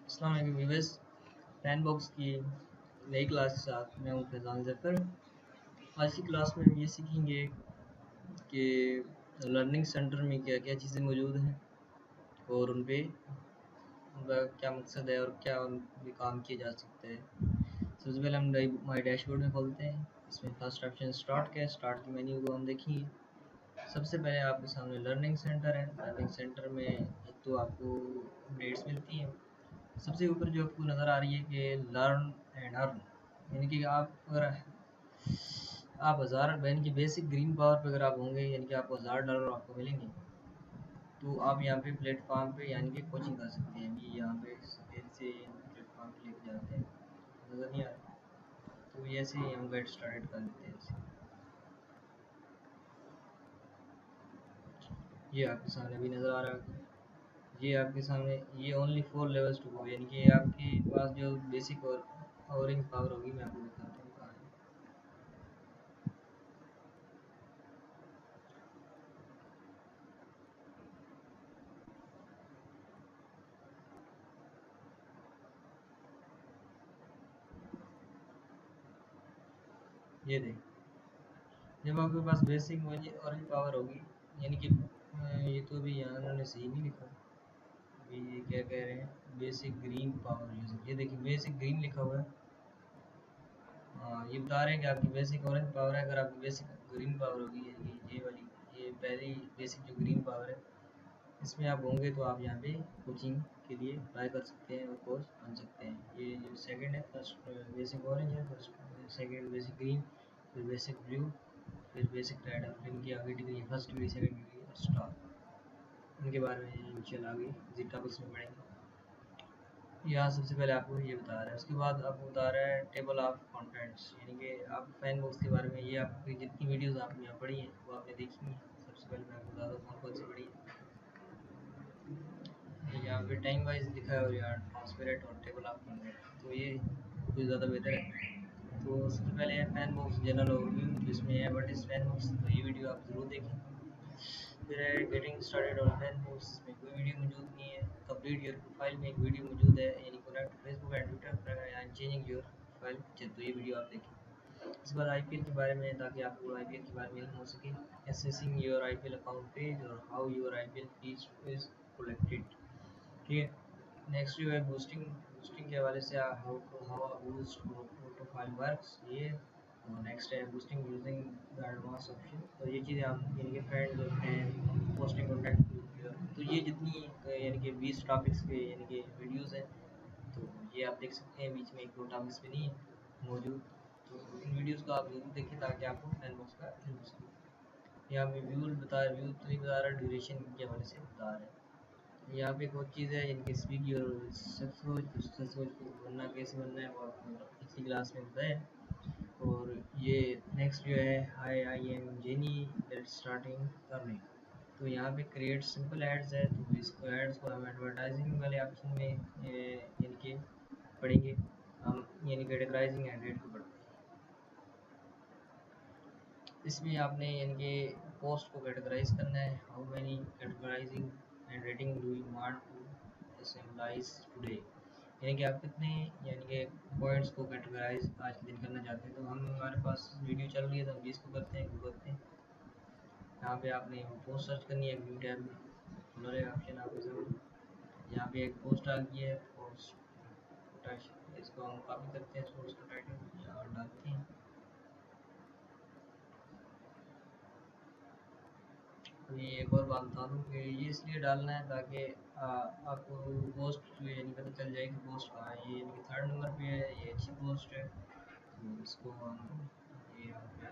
अस्सलाम वालेकुम viewers. Sandbox की नई क्लास के साथ मैं हूं फैज़ान ज़फ़र। आज की क्लास में हम ये सीखेंगे कि लर्निंग सेंटर में क्या-क्या चीज़ें मौजूद हैं और उनका क्या मकसद है और क्या उन पे काम किया जा सकता है। सबसे पहले हम माय डैशबोर्ड में खोलते हैं। इसमें फर्स्ट ऑप्शन स्टार्ट का है। स्टार्ट के मेन्यू को हम देखेंगे। सबसे पहले आपके सामने लर्निंग सेंटर है। लर्निंग सेंटर में एक तो आपको अपडेट्स मिलती हैं। सबसे ऊपर जो आपको नज़र आ रही है कि लर्न एंड अर्न, यानी कि आप हज़ार यानी कि बेसिक ग्रीन पावर पे अगर आप होंगे, यानी कि आपको $1000 आपको मिलेंगे, तो आप यहाँ पे प्लेटफॉर्म पे यानी कि कोचिंग कर सकते हैं। अभी यहाँ पे सफ़ेद से प्लेटफॉर्म पे लेके जाते हैं, नज़र नहीं आ रहा, तो ये ऐसे ही हम गेट स्टार्टेड कर देते हैं ऐसे। ये आपके सामने भी नज़र आ रहा है। ये आपके सामने ये ओनली 4 लेवल्स टू गो, यानी कि आपके पास जो बेसिक और ओवरिंग पावर होगी मैं आपको बताता हूँ कहाँ है। ये देख, जब आपके पास बेसिक ओवरिंग पावर होगी, यानी कि ये तो अभी यहाँ उन्होंने सही नहीं लिखा। अभी ये क्या कह रहे हैं, बेसिक ग्रीन पावर यूजर, ये देखिए बेसिक ग्रीन लिखा हुआ है। हाँ, ये बता रहे हैं कि आपकी बेसिक ऑरेंज पावर है। अगर आपकी बेसिक ग्रीन पावर होगी, ये वाली, ये पहली बेसिक जो ग्रीन पावर है, इसमें आप होंगे तो आप यहाँ पे कोचिंग के लिए अप्लाई कर सकते हैं और कोर्स बन सकते हैं। ये जो सेकंड है, फर्स्ट बेसिक ऑरेंज है, फर्स्ट सेकंड बेसिक ग्रीन, फिर बेसिक ब्लू, फिर बेसिक रेड, और फिर इनकी आगे degree first degree, second degree और स्टार, इनके बारे में इंशाल्लाह आगे इसी टॉपिक्स में पढ़ेंगे। यहाँ सबसे पहले आपको ये बता रहा है, उसके बाद आपको बता रहा है टेबल ऑफ कंटेंट्स, यानी कि आप फैन बॉक्स के बारे में, ये आपकी जितनी वीडियोस आपने यहाँ पढ़ी हैं वो आपने देखी हैं। सबसे पहले मैं आपको बता दूँ कौन कौन सी पढ़ी है। यहाँ पे टाइम वाइज लिखा है और यहाँ ट्रांसपेरेंट और टेबल ऑफ कंटेंट, तो ये कुछ ज़्यादा बेहतर है। तो सबसे पहले है फैन बॉक्स जनरल ओवरव्यू, जिसमें है व्हाट इज़ फैन बॉक्स, तो ये वीडियो आप ज़रूर देखें। फिर है getting started on fan box, में कोई वीडियो मौजूद नहीं है। कंप्लीट योर प्रोफाइल में एक वीडियो मौजूद है, यानी connect Facebook and Twitter and changing your profile picture, तो ये वीडियो आप देखें। इसके बाद आईपीएल के बारे में, ताकि आपको आईपीएल के बारे में इल्म हो सके। Accessing your IPL account page और how your IPL fees is collected, ठीक है। नेक्स्ट जो है बूस्टिंग, बूस्टिंग के हवाले से how to how a boost profile works, ये। और नेक्स्ट है boosting using the advance option, तो ये चीज़ें आप यानी कि फ्रेंड्स होते हैं, पोस्टिंग कॉन्टैक्ट, तो ये जितनी यानी कि 20 टॉपिक्स पे यानी कि वीडियोस हैं, तो ये आप देख सकते हैं। बीच में एक दो टॉपिक्स पे नहीं है मौजूद, तो इन वीडियोस को आप जरूर देखें ताकि आपको फैन बॉक्स का इल्म हो सके। यहाँ पे व्यू तो नहीं बता रहा, ड्यूरेशन के हवाले से बता रहा है। यहाँ पे एक और चीज़ है, इनकी स्पीक और सच को बनना कैसे बनना है वो आपको पिछली क्लास में बताया। और ये नेक्स्ट जो है, hi I am Jenny let's starting learning, तो यहाँ पे क्रिएट सिंपल एड्स है, तो इसको एड्स को हम एडवर्टाइजिंग वाले ऑप्शन में यानी कि पढ़ेंगे हम, यानी कैटेगराइजिंग एंड रेट को पढ़ते हैं। इसमें आपने यानी कि पोस्ट को कैटेगराइज करना है। How many categorising and rating do you want to symbolise today, यानी कि आप कितने यानी कि पॉइंट्स को कैटेगराइज आज के दिन करना चाहते हैं। तो हम, हमारे पास वीडियो चल रही है तो हम 20 को करते हैं, को करते हैं। यहाँ पे आपने पोस्ट सर्च करनी है, व्यू टैब में खुला रहेगा ऑप्शन आपको ज़रूर। यहाँ पे एक पोस्ट आ गई है, पोस्ट, इसको हम कॉपी करते हैं, पोस्ट का टाइटल यहाँ डालते हैं। तो ये एक और बात बता दूँ कि ये इसलिए डालना है ताकि आपको पोस्ट जो है यानी पता चल जाए कि पोस्ट कहाँ है। ये यानी कि 3rd नंबर पे है, ये अच्छी पोस्ट है, तो इसको हम ये यहाँ पे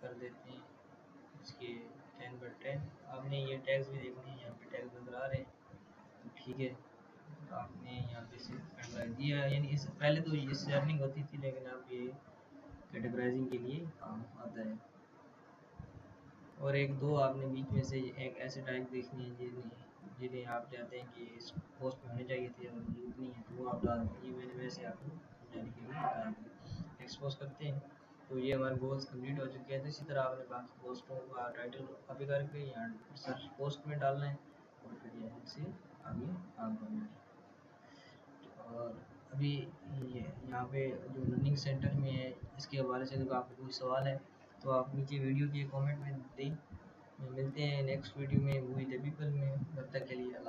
कर देते हैं। इसके 10/10 आपने ये टैग्स भी देखने हैं, यहाँ पे टैग्स नज़र आ रहे हैं, तो ठीक है। तो आपने यहाँ पे से कैटेगराइज दिया, यानी इस पहले तो इससे अर्निंग होती थी, लेकिन अब ये कैटेगराइजिंग के लिए काम आता है। और एक दो आपने बीच में से एक ऐसे टाइप देखनी है जिन्हें जिन्हें आप चाहते हैं कि इस पोस्ट में होने चाहिए थे और मौजूद नहीं है, तो वो आप डाल दें। ये मैंने वैसे आपको समझाने के लिए बताया था। एक्सपोज करते हैं, तो ये हमारे गोल्स कंप्लीट हो चुके हैं। तो इसी तरह आपने बाकी पोस्टों का टाइटल कॉपी करके यहाँ सर्च पोस्ट में डालना है और फिर यहाँ से आगे काम करना है। अभी ये यहाँ पे जो लर्निंग सेंटर में है इसके हवाले से अगर आपको कोई सवाल है तो आप नीचे वीडियो के कमेंट में दें। मिलते हैं नेक्स्ट वीडियो में, मूवी द पीपल में। तब तक के लिए अल्लाह।